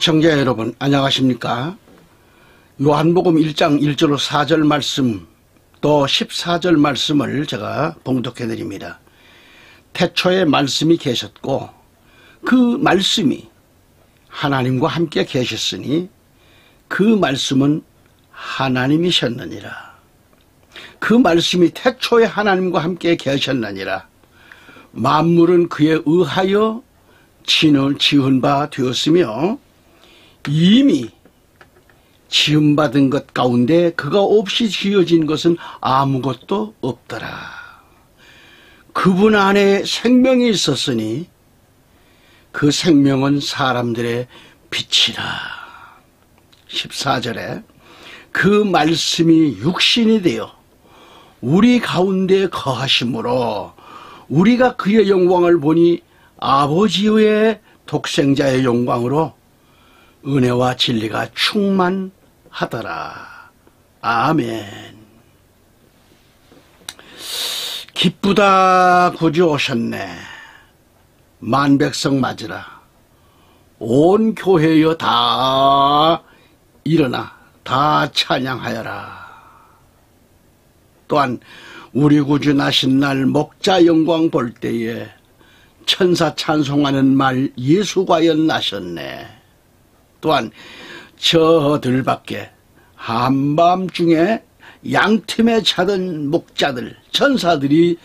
청자 여러분 안녕하십니까? 요한복음 1장 1절로 4절 말씀 또 14절 말씀을 제가 봉독해 드립니다. 태초에 말씀이 계셨고 그 말씀이 하나님과 함께 계셨으니 그 말씀은 하나님이셨느니라. 그 말씀이 태초에 하나님과 함께 계셨느니라. 만물은 그에 의하여 지은 바 되었으며 이미 지음받은 것 가운데 그가 없이 지어진 것은 아무것도 없더라. 그분 안에 생명이 있었으니 그 생명은 사람들의 빛이라. 14절에 그 말씀이 육신이 되어 우리 가운데 거하심으로 우리가 그의 영광을 보니 아버지의 독생자의 영광으로 은혜와 진리가 충만하더라. 아멘. 기쁘다 구주 오셨네. 만백성 맞으라. 온 교회여 다 일어나 다 찬양하여라. 또한 우리 구주 나신 날 목자 영광 볼 때에 천사 찬송하는 말 예수 과연 나셨네. 또한 저들 밖에 한밤중에 양틈에 자던 목자들 천사들이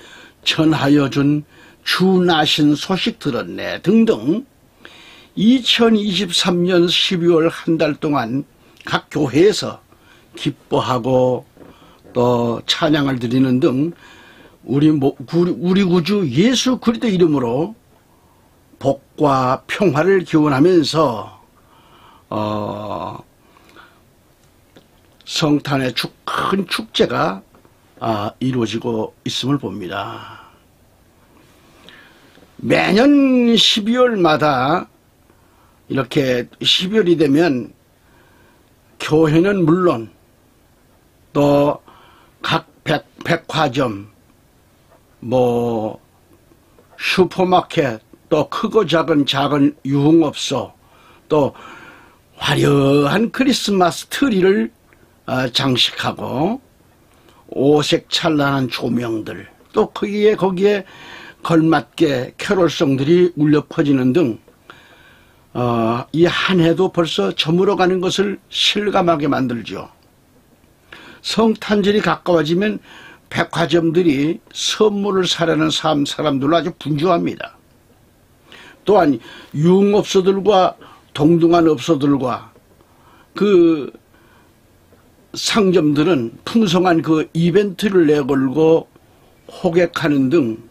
전하여 준 주 나신 소식 들었네 등등 2023년 12월 한 달 동안 각 교회에서 기뻐하고 또 찬양을 드리는 등 우리 구주 예수 그리스도 이름으로 복과 평화를 기원하면서 성탄의 큰 축제가 이루어지고 있음을 봅니다. 매년 12월마다 이렇게 12월이 되면 교회는 물론 또 각 백화점 슈퍼마켓 또 크고 작은 유흥업소 또 화려한 크리스마스 트리를 장식하고 오색 찬란한 조명들 또 거기에 걸맞게 캐롤송들이 울려 퍼지는 등 이 한 해도 벌써 저물어가는 것을 실감하게 만들죠. 성탄절이 가까워지면 백화점들이 선물을 사려는 사람들로 아주 분주합니다. 또한 유흥업소들과 동등한 업소들과 그 상점들은 풍성한 그 이벤트를 내걸고 호객하는 등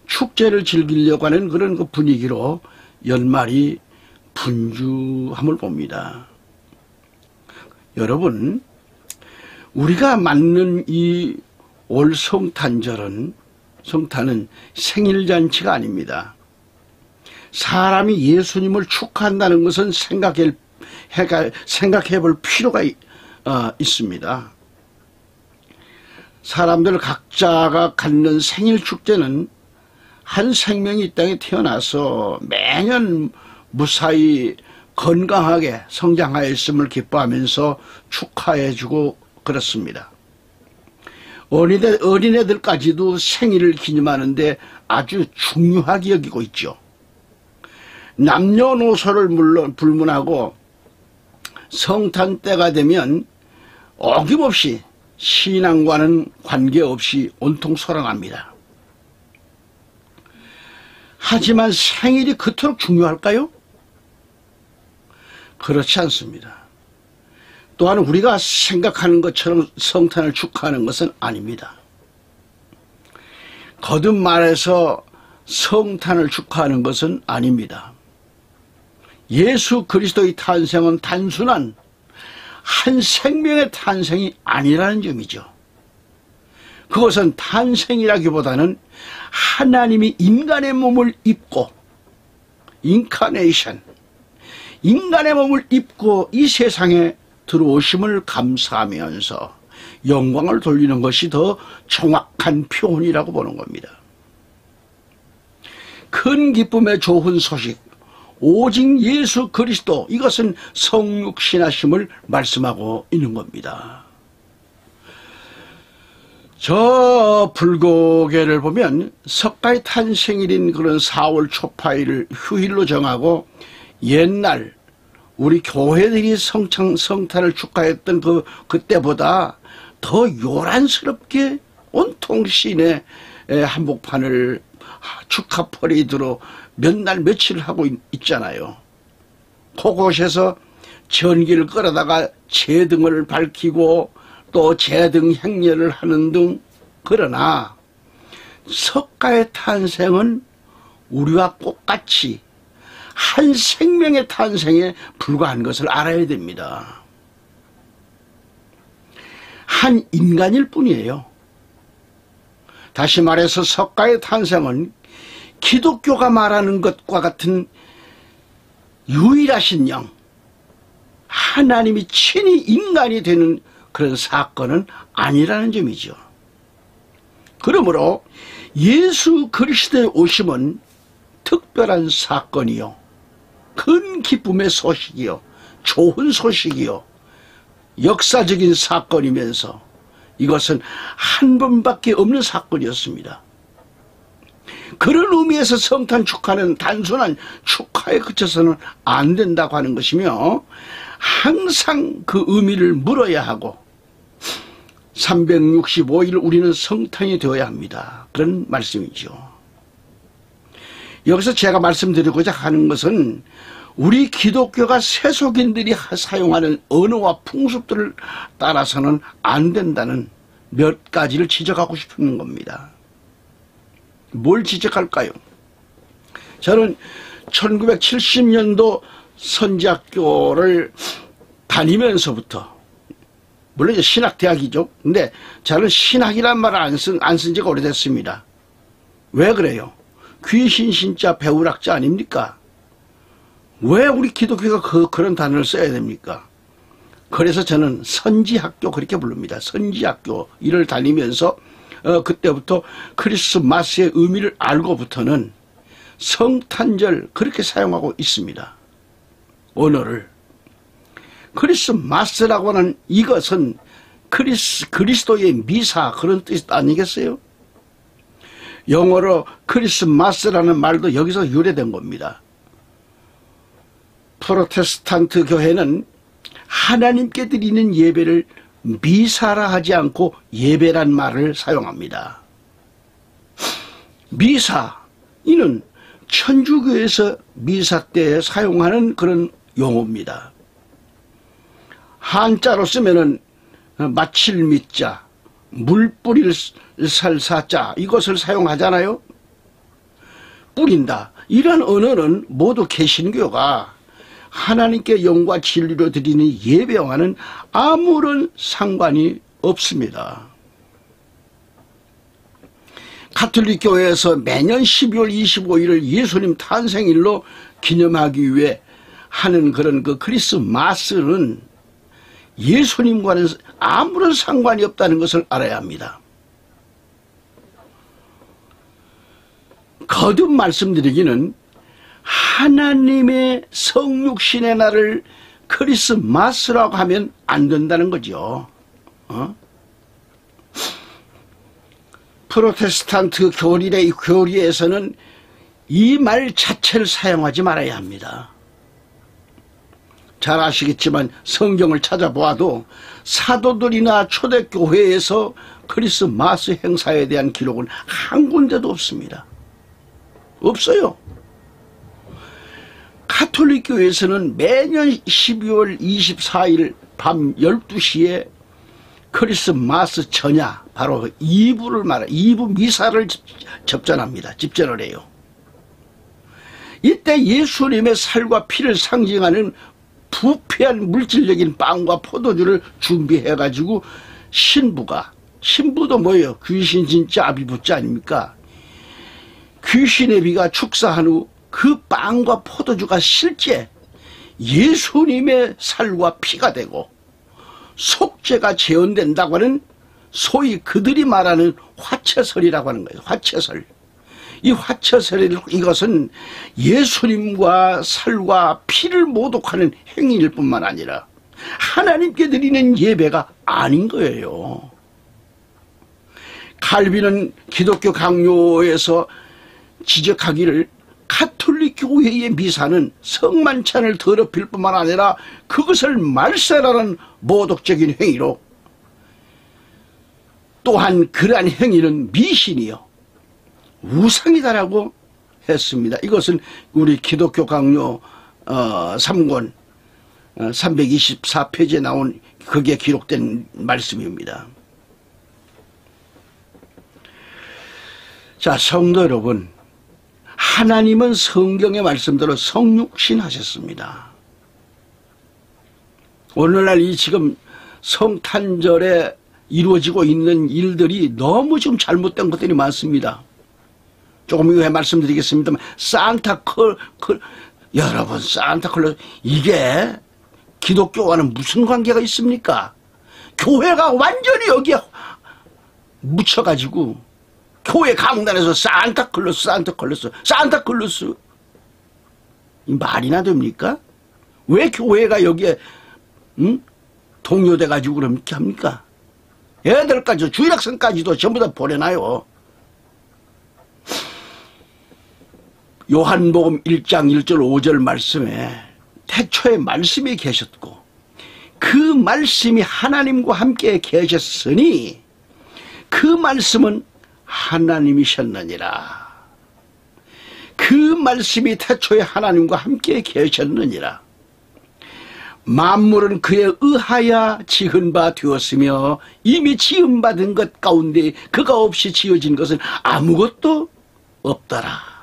축제를 즐기려고 하는 그런 그 분위기로 연말이 분주함을 봅니다. 여러분, 우리가 맞는 이 올 성탄은 생일잔치가 아닙니다. 사람이 예수님을 축하한다는 것은 생각해 볼 필요가 있습니다. 사람들 각자가 갖는 생일 축제는 한 생명이 이 땅에 태어나서 매년 무사히 건강하게 성장하였음을 기뻐하면서 축하해주고 그렇습니다. 어린애들까지도 생일을 기념하는데 아주 중요하게 여기고 있죠. 남녀노소를 불문하고 성탄 때가 되면 어김없이 신앙과는 관계없이 온통 소란합니다. 하지만 생일이 그토록 중요할까요? 그렇지 않습니다. 또한 우리가 생각하는 것처럼 성탄을 축하하는 것은 아닙니다. 거듭 말해서 성탄을 축하하는 것은 아닙니다. 예수 그리스도의 탄생은 단순한 한 생명의 탄생이 아니라는 점이죠. 그것은 탄생이라기보다는 하나님이 인간의 몸을 입고 인카네이션 인간의 몸을 입고 이 세상에 들어오심을 감사하면서 영광을 돌리는 것이 더 정확한 표현이라고 보는 겁니다. 큰 기쁨의 좋은 소식 오직 예수 그리스도, 이것은 성육신하심을 말씀하고 있는 겁니다. 저 불고개를 보면 석가의 탄생일인 그런 4월 초파일을 휴일로 정하고 옛날 우리 교회들이 성탄을 축하했던 그때보다 더 요란스럽게 온통 시내 한복판을 축하 퍼레이드로 몇 날 며칠 하고 있잖아요. 그곳에서 전기를 끌어다가 제등을 밝히고 또 제등 행렬을 하는 등. 그러나 석가의 탄생은 우리와 똑같이 한 생명의 탄생에 불과한 것을 알아야 됩니다. 한 인간일 뿐이에요. 다시 말해서 석가의 탄생은 기독교가 말하는 것과 같은 유일하신 영, 하나님이 친히 인간이 되는 그런 사건은 아니라는 점이죠. 그러므로 예수 그리스도의 오심은 특별한 사건이요, 큰 기쁨의 소식이요, 좋은 소식이요, 역사적인 사건이면서 이것은 한 번밖에 없는 사건이었습니다. 그런 의미에서 성탄 축하는 단순한 축하에 그쳐서는 안 된다고 하는 것이며, 항상 그 의미를 물어야 하고 365일 우리는 성탄이 되어야 합니다. 그런 말씀이죠. 여기서 제가 말씀드리고자 하는 것은 우리 기독교가 세속인들이 사용하는 언어와 풍습들을 따라서는 안 된다는 몇 가지를 지적하고 싶은 겁니다. 뭘 지적할까요? 저는 1970년도 선지학교를 다니면서부터, 물론 이제 신학대학이죠. 근데 저는 신학이란 말을 안 쓴 지가 오래됐습니다. 왜 그래요? 귀신 신자 배울학자 아닙니까? 왜 우리 기독교가 그런 단어를 써야 됩니까? 그래서 저는 선지학교 그렇게 부릅니다. 선지학교 일을 다니면서 그때부터 크리스마스의 의미를 알고부터는 성탄절 그렇게 사용하고 있습니다. 언어를. 크리스마스라고 하는 이것은 그리스도의 미사, 그런 뜻 아니겠어요? 영어로 크리스마스라는 말도 여기서 유래된 겁니다. 프로테스탄트 교회는 하나님께 드리는 예배를 미사라 하지 않고 예배란 말을 사용합니다. 미사, 이는 천주교에서 미사 때 사용하는 그런 용어입니다. 한자로 쓰면은 마칠 미자, 물 뿌릴 살 사자, 이것을 사용하잖아요. 뿌린다. 이런 언어는 모두 개신교가 하나님께 영과 진리로 드리는 예배와는 아무런 상관이 없습니다. 가톨릭 교회에서 매년 12월 25일을 예수님 탄생일로 기념하기 위해 하는 그런 그 크리스마스는 예수님과는 아무런 상관이 없다는 것을 알아야 합니다. 거듭 말씀드리기는 하나님의 성육신의 날을 크리스마스라고 하면 안 된다는 거죠. 프로테스탄트 교리에서는 이 말 자체를 사용하지 말아야 합니다. 잘 아시겠지만 성경을 찾아보아도 사도들이나 초대교회에서 크리스마스 행사에 대한 기록은 한 군데도 없습니다. 없어요. 가톨릭 교회에서는 매년 12월 24일 밤 12시에 크리스마스 전야, 바로 이부 미사를 접전합니다. 집전을 해요. 이때 예수님의 살과 피를 상징하는 부패한 물질적인 빵과 포도주를 준비해가지고 신부도 뭐예요? 귀신 진짜 아비부자 아닙니까? 귀신의 비가 축사한 후 그 빵과 포도주가 실제 예수님의 살과 피가 되고 속죄가 재현된다고 하는 소위 그들이 말하는 화채설이라고 하는 거예요. 화채설. 이 화처세례 이것은 예수님과 살과 피를 모독하는 행위일 뿐만 아니라 하나님께 드리는 예배가 아닌 거예요. 칼빈은 기독교 강요에서 지적하기를 가톨릭 교회의 미사는 성만찬을 더럽힐 뿐만 아니라 그것을 말세라는 모독적인 행위로, 또한 그러한 행위는 미신이요 우상이다라고 했습니다. 이것은 우리 기독교 강요 3권 324페이지에 나온 거기에 기록된 말씀입니다. 자, 성도 여러분, 하나님은 성경의 말씀대로 성육신 하셨습니다. 오늘날 이 지금 성탄절에 이루어지고 있는 일들이 너무 좀 잘못된 것들이 많습니다. 조금 후에 말씀드리겠습니다만, 여러분, 산타클로스, 이게 기독교와는 무슨 관계가 있습니까? 교회가 완전히 여기에 묻혀가지고, 교회 강단에서 산타클로스, 이 말이나 됩니까? 왜 교회가 여기에, 동요돼가지고 그렇게 합니까? 애들까지, 주일학생까지도 전부 다 보내놔요. 요한복음 1장 1절 5절 말씀에 태초에 말씀이 계셨고 그 말씀이 하나님과 함께 계셨으니 그 말씀은 하나님이셨느니라. 그 말씀이 태초에 하나님과 함께 계셨느니라. 만물은 그에 의하여 지은 바 되었으며 이미 지음받은 것 가운데 그가 없이 지어진 것은 아무것도 없더라.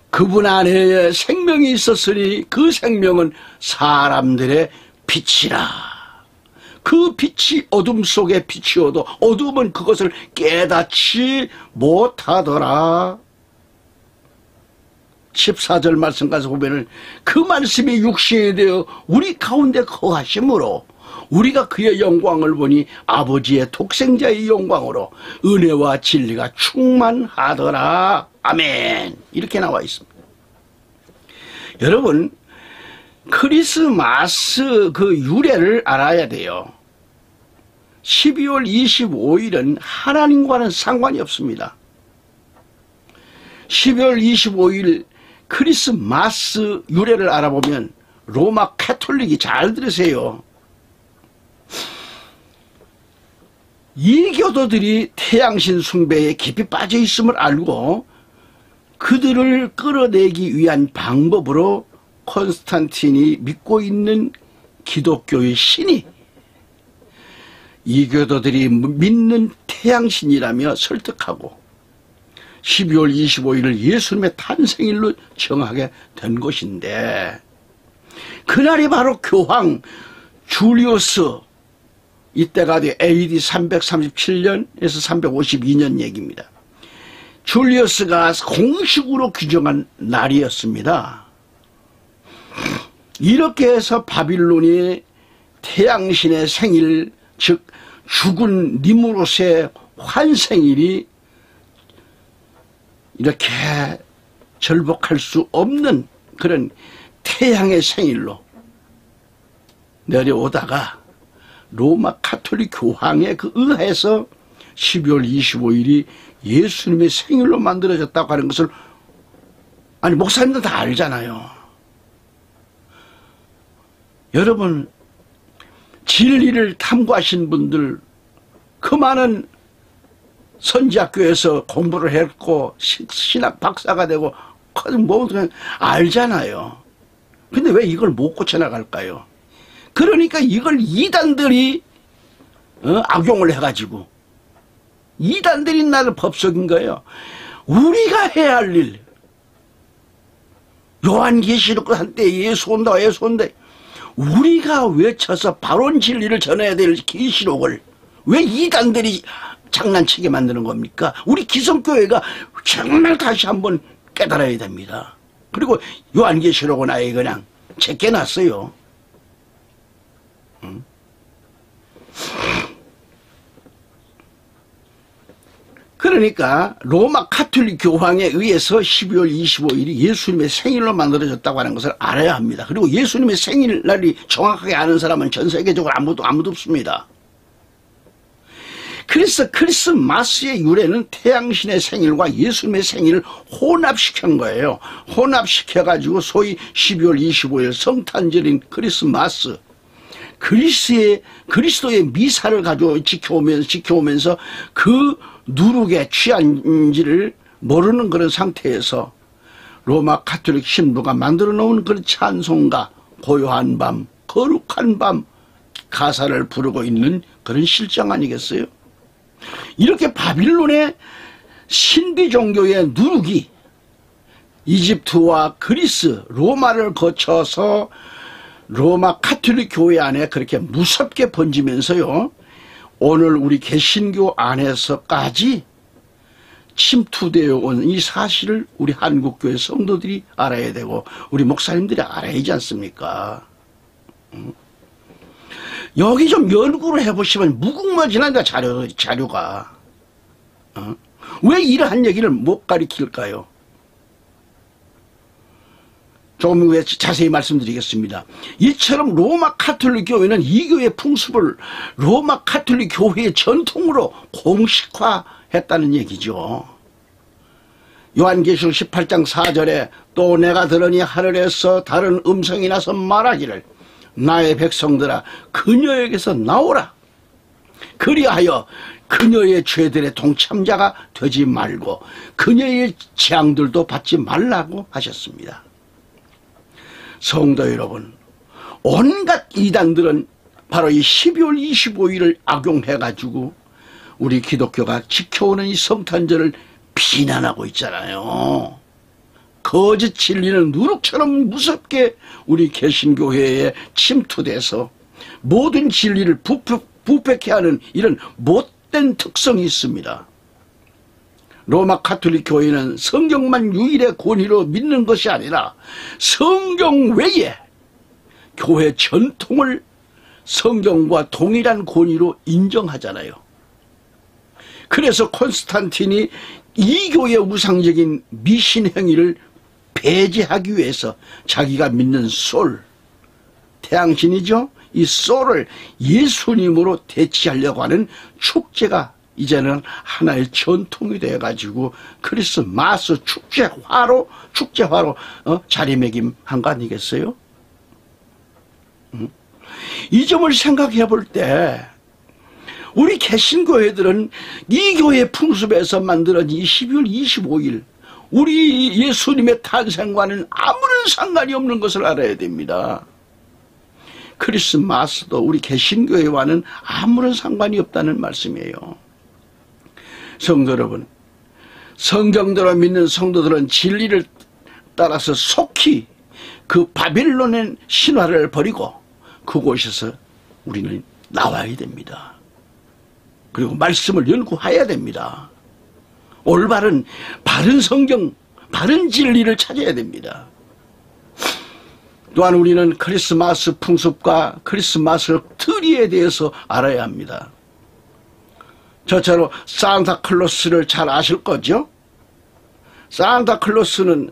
그분 안에 생명이 있었으니 그 생명은 사람들의 빛이라. 그 빛이 어둠 속에 비치어도 어둠은 그것을 깨닫지 못하더라. 14절 말씀 가서 보면은 그 말씀이 육신이 되어 우리 가운데 거하심으로 우리가 그의 영광을 보니 아버지의 독생자의 영광으로 은혜와 진리가 충만하더라. 아멘. 이렇게 나와 있습니다. 여러분, 크리스마스 그 유래를 알아야 돼요. 12월 25일은 하나님과는 상관이 없습니다. 12월 25일 크리스마스 유래를 알아보면 로마 가톨릭이, 잘 들으세요, 이교도들이 태양신 숭배에 깊이 빠져 있음을 알고 그들을 끌어내기 위한 방법으로 콘스탄틴이 믿고 있는 기독교의 신이 이교도들이 믿는 태양신이라며 설득하고 12월 25일을 예수님의 탄생일로 정하게 된 것인데, 그날이 바로 교황 줄리우스, 이때가 AD 337년에서 352년 얘기입니다. 줄리우스가 공식으로 규정한 날이었습니다. 이렇게 해서 바빌론이 태양신의 생일, 즉 죽은 니무롯의 환생일이 이렇게 절복할 수 없는 그런 태양의 생일로 내려오다가 로마 가톨릭 교황에 그 의해서 12월 25일이 예수님의 생일로 만들어졌다고 하는 것을, 아니 목사님들 다 알잖아요. 여러분, 진리를 탐구하신 분들, 그 많은 선지학교에서 공부를 했고 신학 박사가 되고 뭐 그냥 알잖아요. 근데 왜 이걸 못 고쳐나갈까요? 그러니까 이걸 이단들이 악용을 해가지고, 이단들이 나를 법석인 거예요. 우리가 해야 할 일, 요한계시록 한때 예수 온다 우리가 외쳐서 바른 진리를 전해야 될 계시록을 왜 이단들이 장난치게 만드는 겁니까? 우리 기성교회가 정말 다시 한번 깨달아야 됩니다. 그리고 요한계시록은 아예 그냥 제껴놨어요. 그러니까 로마 가톨릭 교황에 의해서 12월 25일이 예수님의 생일로 만들어졌다고 하는 것을 알아야 합니다. 그리고 예수님의 생일날이 정확하게 아는 사람은 전 세계적으로 아무도 없습니다. 그래서 크리스마스의 유래는 태양신의 생일과 예수님의 생일을 혼합시킨 거예요. 혼합시켜가지고 소위 12월 25일 성탄절인 크리스마스, 그리스도의 미사를 가지고 지켜오면서 그 누룩에 취한지를 모르는 그런 상태에서 로마 가톨릭 신부가 만들어 놓은 그런 찬송가, 고요한 밤, 거룩한 밤 가사를 부르고 있는 그런 실정 아니겠어요? 이렇게 바빌론의 신비 종교의 누룩이 이집트와 그리스, 로마를 거쳐서 로마 가톨릭 교회 안에 그렇게 무섭게 번지면서요, 오늘 우리 개신교 안에서까지 침투되어 온 이 사실을 우리 한국교회 성도들이 알아야 되고 우리 목사님들이 알아야 하지 않습니까? 여기 좀 연구를 해보시면 무궁무진합니다. 자료가. 왜 이러한 얘기를 못 가리킬까요? 조금 후에 자세히 말씀드리겠습니다. 이처럼 로마 가톨릭 교회는 이 교회의 풍습을 로마 가톨릭 교회의 전통으로 공식화했다는 얘기죠. 요한계시록 18장 4절에 또 내가 들으니 하늘에서 다른 음성이 나서 말하기를 나의 백성들아 그녀에게서 나오라. 그리하여 그녀의 죄들의 동참자가 되지 말고 그녀의 재앙들도 받지 말라고 하셨습니다. 성도 여러분, 온갖 이단들은 바로 이 12월 25일을 악용해가지고 우리 기독교가 지켜오는 이 성탄절을 비난하고 있잖아요. 거짓 진리는 누룩처럼 무섭게 우리 개신교회에 침투돼서 모든 진리를 부패케 하는 이런 못된 특성이 있습니다. 로마 가톨릭 교회는 성경만 유일의 권위로 믿는 것이 아니라 성경 외에 교회 전통을 성경과 동일한 권위로 인정하잖아요. 그래서 콘스탄틴이 이 교회의 우상적인 미신 행위를 배제하기 위해서 자기가 믿는 솔, 태양신이죠. 이 솔을 예수님으로 대체하려고 하는 축제가 이제는 하나의 전통이 돼가지고 크리스마스 축제화로 자리매김한 거 아니겠어요? 이 점을 생각해 볼 때 우리 개신교회들은 이 교회 풍습에서 만들어진 이 12월 25일 우리 예수님의 탄생과는 아무런 상관이 없는 것을 알아야 됩니다. 크리스마스도 우리 개신교회와는 아무런 상관이 없다는 말씀이에요. 성도 여러분, 성경대로 믿는 성도들은 진리를 따라서 속히 그 바빌론의 신화를 버리고 그곳에서 우리는 나와야 됩니다. 그리고 말씀을 연구해야 됩니다. 올바른 바른 성경, 바른 진리를 찾아야 됩니다. 또한 우리는 크리스마스 풍습과 크리스마스 트리에 대해서 알아야 합니다. 저처럼 산타클로스를 잘 아실 거죠? 산타클로스는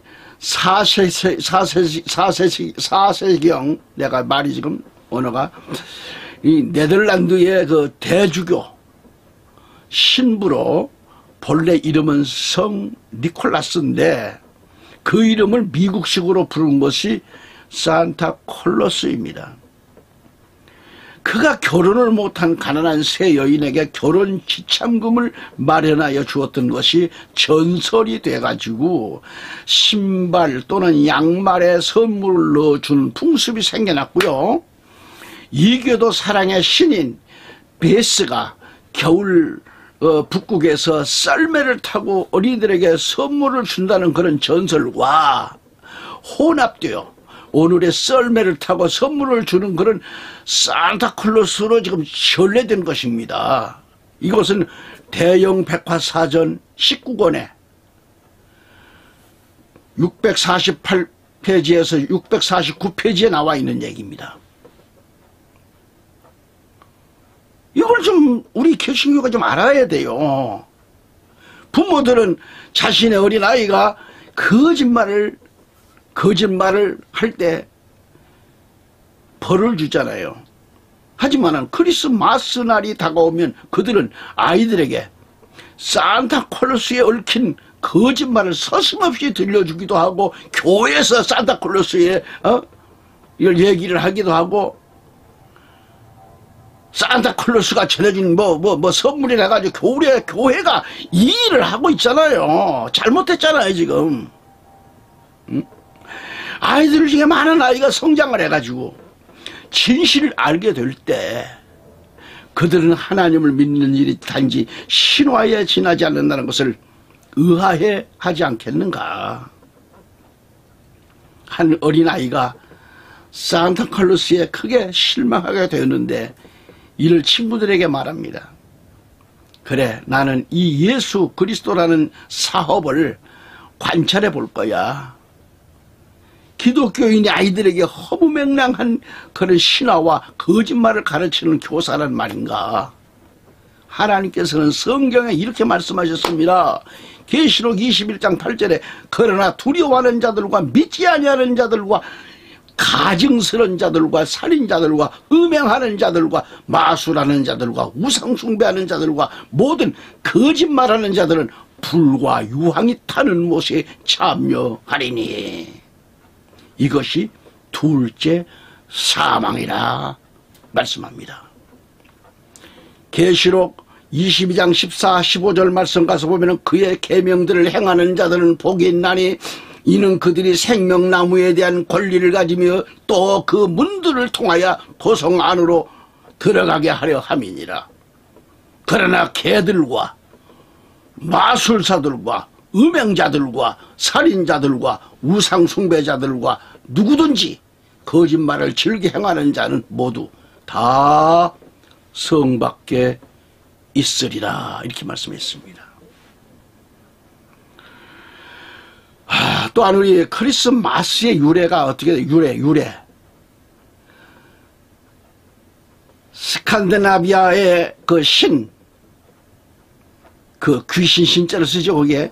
4세기경, 내가 말이 지금 언어가, 이 네덜란드의 그 대주교 신부로 본래 이름은 성 니콜라스인데 그 이름을 미국식으로 부른 것이 산타클로스입니다. 그가 결혼을 못한 가난한 새 여인에게 결혼 지참금을 마련하여 주었던 것이 전설이 돼가지고 신발 또는 양말에 선물을 넣어주는 풍습이 생겨났고요. 이교도 사랑의 신인 베스가 겨울 북극에서 썰매를 타고 어린이들에게 선물을 준다는 그런 전설과 혼합되어 오늘의 썰매를 타고 선물을 주는 그런 산타클로스로 지금 전래된 것입니다. 이것은 대영 백화사전 19권에 648페이지에서 649페이지에 나와 있는 얘기입니다. 이걸 좀 우리 개신교가 좀 알아야 돼요. 부모들은 자신의 어린아이가 거짓말을 할 때 벌을 주잖아요. 하지만 크리스마스 날이 다가오면 그들은 아이들에게 산타클로스에 얽힌 거짓말을 서슴없이 들려주기도 하고, 교회에서 산타클로스에 이걸 얘기를 하기도 하고, 산타클로스가 전해준 선물이라 가지고 교회가 이 일을 하고 있잖아요. 잘못했잖아요 지금. 응? 아이들 중에 많은 아이가 성장을 해가지고 진실을 알게 될 때 그들은 하나님을 믿는 일이 단지 신화에 지나지 않는다는 것을 의아해 하지 않겠는가. 한 어린아이가 산타클로스에 크게 실망하게 되었는데 이를 친구들에게 말합니다. 그래, 나는 이 예수 그리스도라는 사업을 관찰해 볼 거야. 기독교인이 아이들에게 허무맹랑한 그런 신화와 거짓말을 가르치는 교사란 말인가. 하나님께서는 성경에 이렇게 말씀하셨습니다. 계시록 21장 8절에 그러나 두려워하는 자들과 믿지 아니하는 자들과 가증스러운 자들과 살인자들과 음행하는 자들과 마술하는 자들과 우상숭배하는 자들과 모든 거짓말하는 자들은 불과 유황이 타는 못에 참여하리니 이것이 둘째 사망이라 말씀합니다. 계시록 22장 14, 15절 말씀 가서 보면 그의 계명들을 행하는 자들은 복이 있나니 이는 그들이 생명나무에 대한 권리를 가지며 또 그 문들을 통하여 도성 안으로 들어가게 하려 함이니라. 그러나 개들과 마술사들과 음행자들과 살인자들과 우상숭배자들과 누구든지 거짓말을 즐겨 행하는 자는 모두 다 성 밖에 있으리라 이렇게 말씀했습니다. 또한 우리 크리스마스의 유래가 어떻게 돼요? 유래. 스칸디나비아의 그 귀신 신자를 쓰죠. 거기에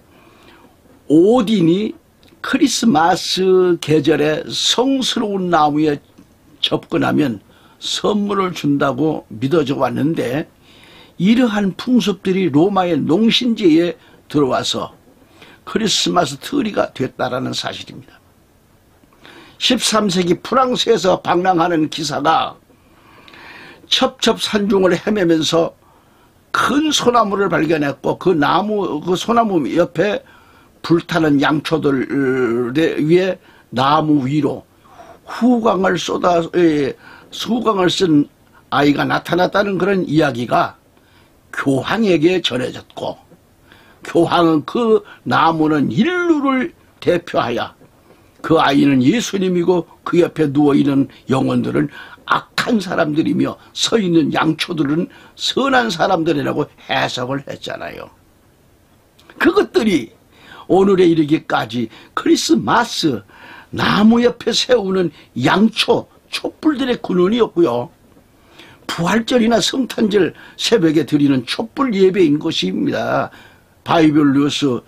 오딘이 크리스마스 계절에 성스러운 나무에 접근하면 선물을 준다고 믿어져 왔는데 이러한 풍습들이 로마의 농신제에 들어와서 크리스마스 트리가 됐다라는 사실입니다. 13세기 프랑스에서 방랑하는 기사가 첩첩산중을 헤매면서 큰 소나무를 발견했고 그 소나무 옆에 불타는 양초들 위에 나무 위로 후광을 쓴 아이가 나타났다는 그런 이야기가 교황에게 전해졌고, 교황은 그 나무는 인류를 대표하여 그 아이는 예수님이고 그 옆에 누워있는 영혼들은 악한 사람들이며 서 있는 양초들은 선한 사람들이라고 해석을 했잖아요. 그것들이 오늘에 이르기까지 크리스마스 나무 옆에 세우는 양초, 촛불들의 근원이었고요. 부활절이나 성탄절 새벽에 드리는 촛불 예배인 것입니다. 바이블 뉴스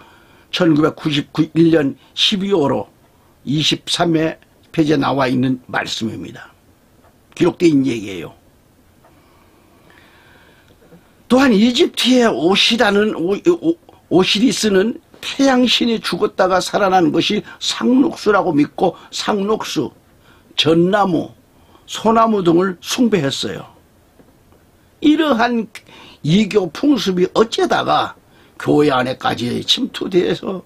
1991년 12월호 23회 페이지에 나와 있는 말씀입니다. 기록된 얘기예요. 또한 이집트의 오시리스는 태양신이 죽었다가 살아난 것이 상록수라고 믿고 상록수, 전나무, 소나무 등을 숭배했어요. 이러한 이교 풍습이 어쩌다가 교회 안에까지 침투돼서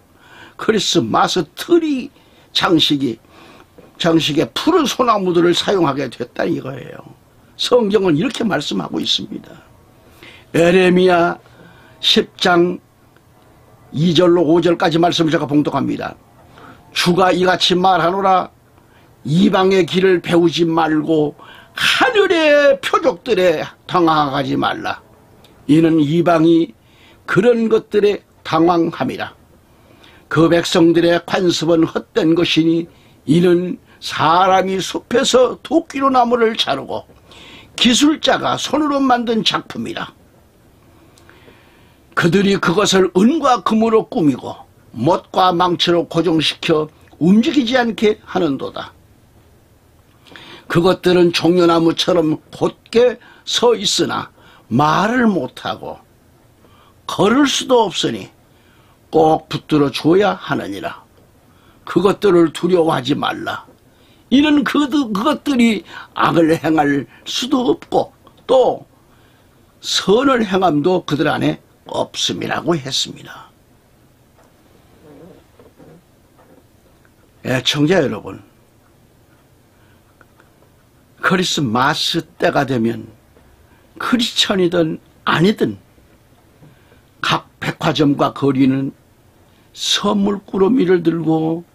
크리스마스 트리 장식에 푸른 소나무들을 사용하게 됐다 이거예요. 성경은 이렇게 말씀하고 있습니다. 에레미야 10장 2절로 5절까지 말씀을 제가 봉독합니다. 주가 이같이 말하노라. 이방의 길을 배우지 말고 하늘의 표적들에 당황하지 말라. 이는 이방이 그런 것들에 당황함이라. 그 백성들의 관습은 헛된 것이니 이는 사람이 숲에서 도끼로 나무를 자르고 기술자가 손으로 만든 작품이라. 그들이 그것을 은과 금으로 꾸미고 못과 망치로 고정시켜 움직이지 않게 하는도다. 그것들은 종려나무처럼 곧게 서 있으나 말을 못하고 걸을 수도 없으니 꼭 붙들어 줘야 하느니라. 그것들을 두려워하지 말라. 이는 그것들이 악을 행할 수도 없고 또 선을 행함도 그들 안에 없음이라고 했습니다. 애청자 여러분, 크리스마스 때가 되면 크리스천이든 아니든 각 백화점과 거리는 선물 꾸러미를 들고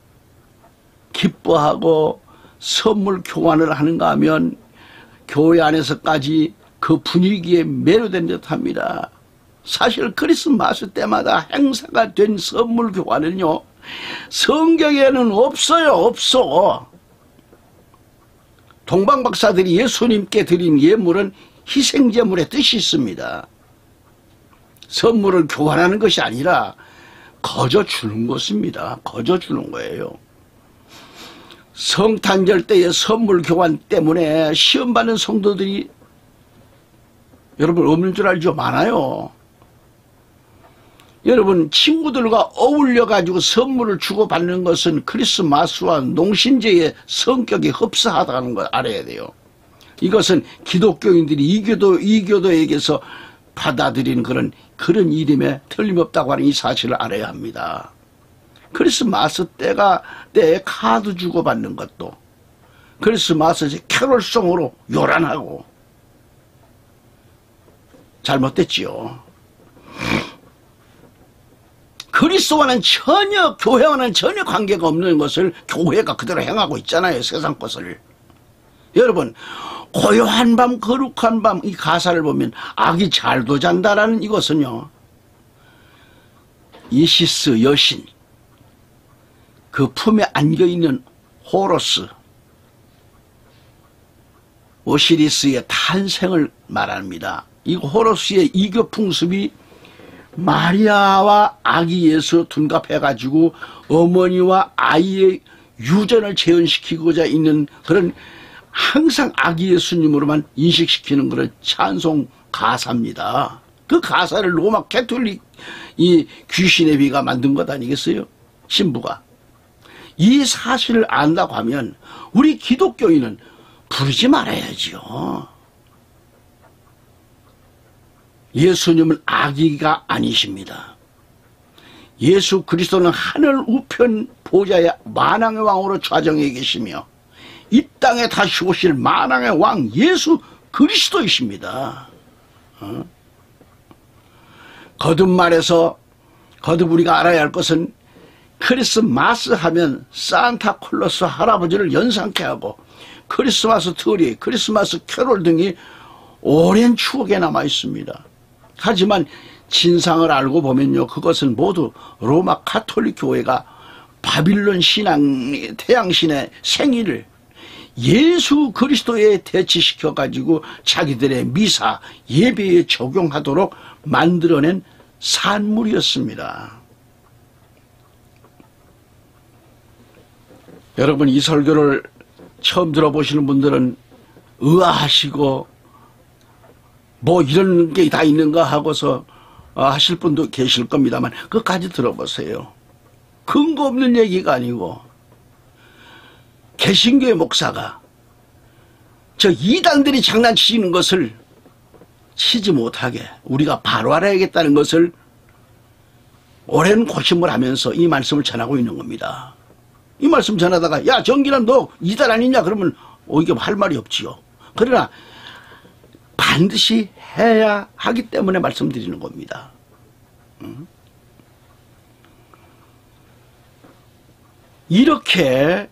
기뻐하고 선물 교환을 하는가 하면 교회 안에서까지 그 분위기에 매료된 듯합니다. 사실 크리스마스 때마다 행사가 된 선물 교환은요, 성경에는 없어요. 없어. 동방박사들이 예수님께 드린 예물은 희생제물의 뜻이 있습니다. 선물을 교환하는 것이 아니라 거저 주는 것입니다. 거저 주는 거예요. 성탄절 때의 선물 교환 때문에 시험받는 성도들이 여러분 없는 줄 알죠? 많아요. 여러분 친구들과 어울려 가지고 선물을 주고받는 것은 크리스마스와 농신제의 성격이 흡사하다는 걸 알아야 돼요. 이것은 기독교인들이 이교도에게서 받아들인 그런 이름에 틀림없다고 하는 이 사실을 알아야 합니다. 크리스마스 때에 카드 주고받는 것도 크리스마스 캐롤송으로 요란하고 잘못됐지요. 그리스도와는 전혀, 교회와는 전혀 관계가 없는 것을 교회가 그대로 행하고 있잖아요. 세상 것을. 여러분 고요한 밤 거룩한 밤 이 가사를 보면 아기 잘도 잔다라는 이것은요, 이시스 여신 그 품에 안겨있는 호로스 오시리스의 탄생을 말합니다. 이 호로스의 이교 풍습이 마리아와 아기 예수 둔갑해가지고 어머니와 아이의 유전을 재현시키고자 있는 그런 항상 아기 예수님으로만 인식시키는 그런 찬송 가사입니다. 그 가사를 로마 캐톨릭 이 귀신의 비가 만든 것 아니겠어요? 신부가. 이 사실을 안다고 하면 우리 기독교인은 부르지 말아야지요. 예수님은 아기가 아니십니다. 예수 그리스도는 하늘 우편 보좌의 만왕의 왕으로 좌정해 계시며 이 땅에 다시 오실 만왕의 왕 예수 그리스도이십니다. 거듭 말해서 거듭 우리가 알아야 할 것은 크리스마스 하면 산타클로스 할아버지를 연상케 하고 크리스마스 트리, 크리스마스 캐롤 등이 오랜 추억에 남아 있습니다. 하지만 진상을 알고 보면요, 그것은 모두 로마 가톨릭 교회가 바빌론 신앙 태양신의 생일을 예수 그리스도에 대치시켜 가지고 자기들의 미사 예배에 적용하도록 만들어낸 산물이었습니다. 여러분 이 설교를 처음 들어보시는 분들은 의아하시고 뭐 이런 게 다 있는가 하고서 하실 분도 계실 겁니다만 끝까지 들어보세요. 근거 없는 얘기가 아니고 개신교의 목사가 저 이단들이 장난치는 것을 치지 못하게 우리가 바로 알아야겠다는 것을 오랜 고심을 하면서 이 말씀을 전하고 있는 겁니다. 이 말씀 전하다가 야 정기란 너 이단 아니냐 그러면 이게 할 말이 없지요. 그러나 반드시 해야 하기 때문에 말씀드리는 겁니다. 이렇게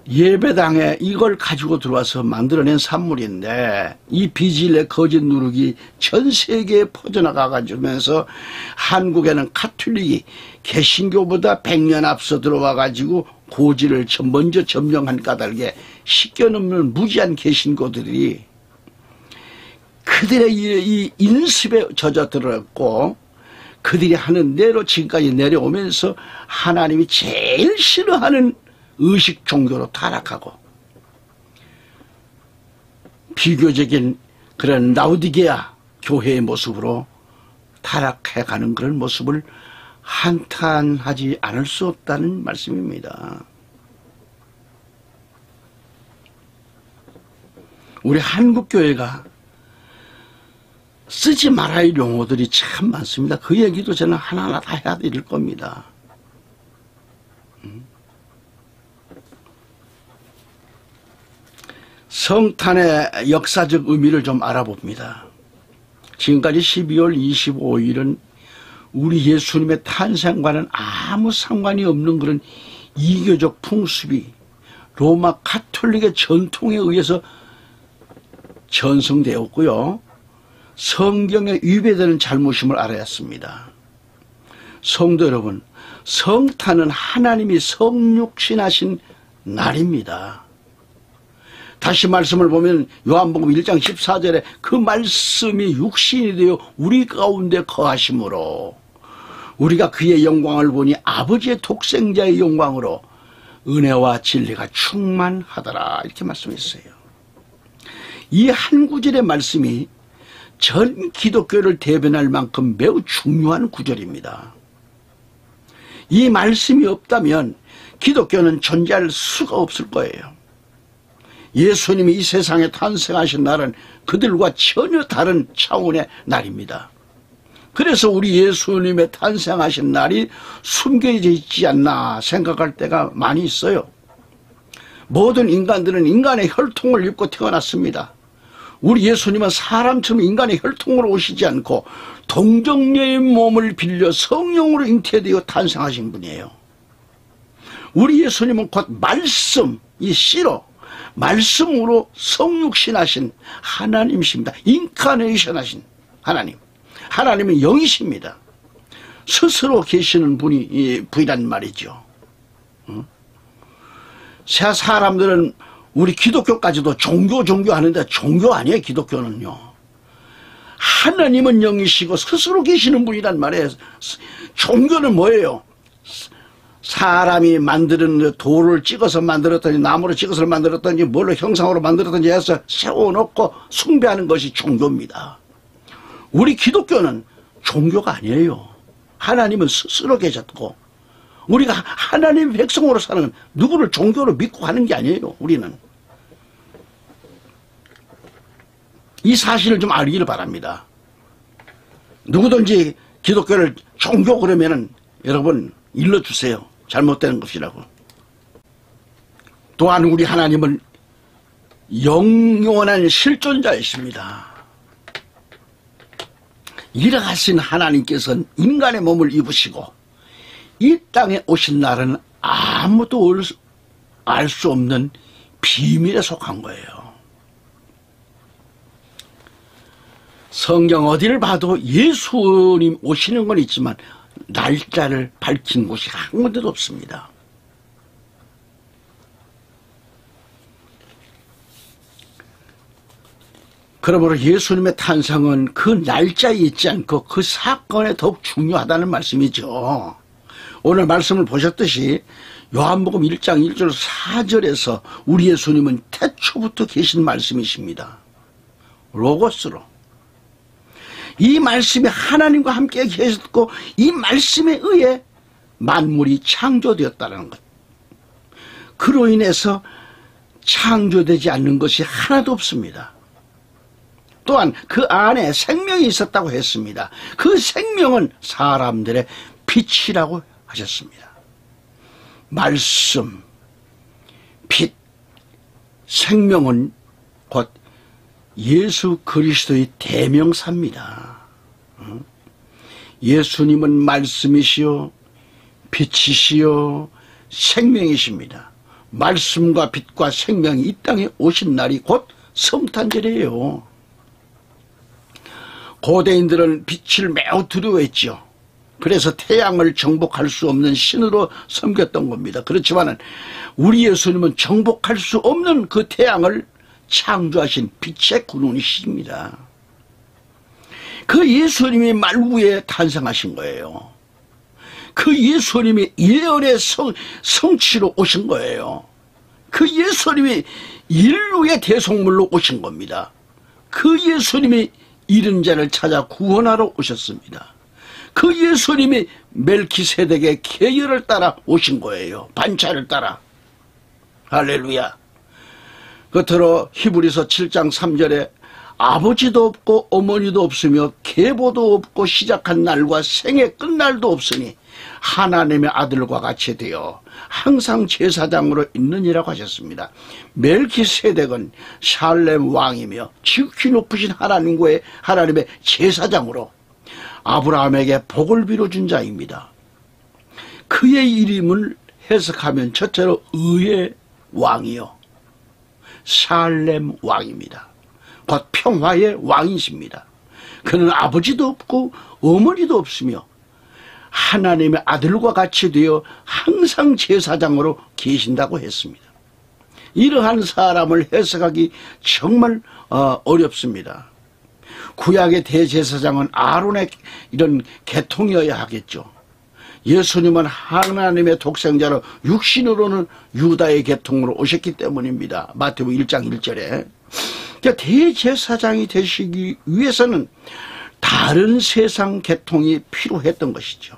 예배당에 이걸 가지고 들어와서 만들어낸 산물인데 이 비질의 거짓 누룩이 전 세계에 퍼져나가면서 한국에는 가톨릭이 개신교보다 100년 앞서 들어와가지고 고지를 먼저 점령한 까닭에 씻겨넘는 무지한 개신교들이 그들의 이 인습에 젖어들었고 그들이 하는 대로 지금까지 내려오면서 하나님이 제일 싫어하는 의식 종교로 타락하고 비교적인 그런 라우디게아 교회의 모습으로 타락해가는 그런 모습을 한탄하지 않을 수 없다는 말씀입니다. 우리 한국교회가 쓰지 말아야 할 용어들이 참 많습니다. 그 얘기도 저는 하나하나 다 해야 될 겁니다. 성탄의 역사적 의미를 좀 알아봅니다. 지금까지 12월 25일은 우리 예수님의 탄생과는 아무 상관이 없는 그런 이교적 풍습이 로마 가톨릭의 전통에 의해서 전승되었고요. 성경에 위배되는 잘못임을 알아야 했습니다. 성도 여러분, 성탄은 하나님이 성육신하신 날입니다. 다시 말씀을 보면 요한복음 1장 14절에 그 말씀이 육신이 되어 우리 가운데 거하심으로 우리가 그의 영광을 보니 아버지의 독생자의 영광으로 은혜와 진리가 충만하더라 이렇게 말씀했어요. 이 한 구절의 말씀이 전 기독교를 대변할 만큼 매우 중요한 구절입니다. 이 말씀이 없다면 기독교는 존재할 수가 없을 거예요. 예수님이 이 세상에 탄생하신 날은 그들과 전혀 다른 차원의 날입니다. 그래서 우리 예수님의 탄생하신 날이 숨겨져 있지 않나 생각할 때가 많이 있어요. 모든 인간들은 인간의 혈통을 입고 태어났습니다. 우리 예수님은 사람처럼 인간의 혈통으로 오시지 않고 동정녀의 몸을 빌려 성령으로 잉태되어 탄생하신 분이에요. 우리 예수님은 곧 말씀, 이 씨로 말씀으로 성육신하신 하나님이십니다. 인카네이션 하신 하나님. 하나님은 영이십니다. 스스로 계시는 분이란 말이죠. 새 사람들은 우리 기독교까지도 종교 하는데 종교 아니에요. 기독교는요. 하나님은 영이시고 스스로 계시는 분이란 말이에요. 종교는 뭐예요? 사람이 만드는 돌을 찍어서 만들었든지 나무를 찍어서 만들었든지 뭘로 형상으로 만들었든지 해서 세워놓고 숭배하는 것이 종교입니다. 우리 기독교는 종교가 아니에요. 하나님은 스스로 계셨고 우리가 하나님의 백성으로 사는 누구를 종교로 믿고 하는 게 아니에요. 우리는 이 사실을 좀 알기를 바랍니다. 누구든지 기독교를 종교 그러면은 여러분 일러주세요. 잘못되는 것이라고. 또한 우리 하나님은 영원한 실존자이십니다. 일어나신 하나님께서는 인간의 몸을 입으시고 이 땅에 오신 날은 아무도 알 수 없는 비밀에 속한 거예요. 성경 어디를 봐도 예수님 오시는 건 있지만 날짜를 밝힌 곳이 한 군데도 없습니다. 그러므로 예수님의 탄생은 그 날짜에 있지 않고 그 사건에 더욱 중요하다는 말씀이죠. 오늘 말씀을 보셨듯이 요한복음 1장 1절 4절에서 우리 예수님은 태초부터 계신 말씀이십니다. 로고스로. 이 말씀이 하나님과 함께 계셨고 이 말씀에 의해 만물이 창조되었다는 것. 그로 인해서 창조되지 않는 것이 하나도 없습니다. 또한 그 안에 생명이 있었다고 했습니다. 그 생명은 사람들의 빛이라고 하셨습니다. 말씀, 빛, 생명은 곧 예수 그리스도의 대명사입니다. 예수님은 말씀이시요 빛이시요 생명이십니다. 말씀과 빛과 생명이 이 땅에 오신 날이 곧 성탄절이에요. 고대인들은 빛을 매우 두려워했죠. 그래서 태양을 정복할 수 없는 신으로 섬겼던 겁니다. 그렇지만 우리 예수님은 정복할 수 없는 그 태양을 창조하신 빛의 근원이십니다. 그 예수님이 말구에 탄생하신 거예요. 그 예수님이 예언의 성취로 오신 거예요. 그 예수님이 인류의 대속물로 오신 겁니다. 그 예수님이 잃은 자를 찾아 구원하러 오셨습니다. 그 예수님이 멜키세덱의 계율을 따라 오신 거예요. 반차를 따라. 할렐루야. 끝으로 히브리서 7장 3절에 아버지도 없고 어머니도 없으며 계보도 없고 시작한 날과 생의 끝날도 없으니 하나님의 아들과 같이 되어 항상 제사장으로 있느니라고 하셨습니다. 멜키세덱은 샬렘 왕이며 지극히 높으신 하나님의 제사장으로 아브라함에게 복을 빌어준 자입니다. 그의 이름을 해석하면 첫째로 의의 왕이요 샬렘 왕입니다. 곧 평화의 왕이십니다. 그는 아버지도 없고 어머니도 없으며 하나님의 아들과 같이 되어 항상 제사장으로 계신다고 했습니다. 이러한 사람을 해석하기 정말 어렵습니다. 구약의 대제사장은 아론의 이런 계통이어야 하겠죠. 예수님은 하나님의 독생자로 육신으로는 유다의 계통으로 오셨기 때문입니다. 마태복음 1장 1절에. 대제사장이 되시기 위해서는 다른 세상 계통이 필요했던 것이죠.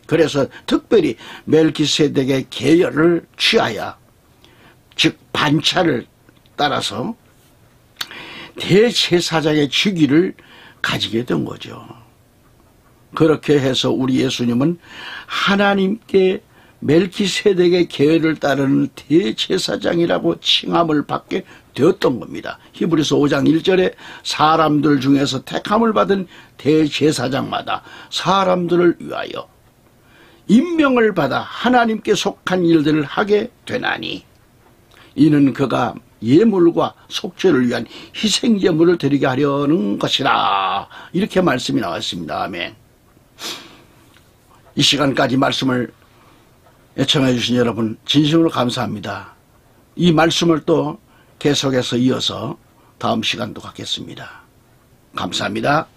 그래서 특별히 멜키세덱의 계열을 취하여 즉 반차를 따라서 대제사장의 직위를 가지게 된 거죠. 그렇게 해서 우리 예수님은 하나님께 멜키세덱의 계율을 따르는 대제사장이라고 칭함을 받게 되었던 겁니다. 히브리서 5장 1절에 사람들 중에서 택함을 받은 대제사장마다 사람들을 위하여 임명을 받아 하나님께 속한 일들을 하게 되나니 이는 그가 예물과 속죄를 위한 희생제물을 드리게 하려는 것이라. 이렇게 말씀이 나왔습니다. 아멘. 이 시간까지 말씀을 애청해 주신 여러분 진심으로 감사합니다. 이 말씀을 또 계속해서 이어서 다음 시간도 갖겠습니다. 감사합니다.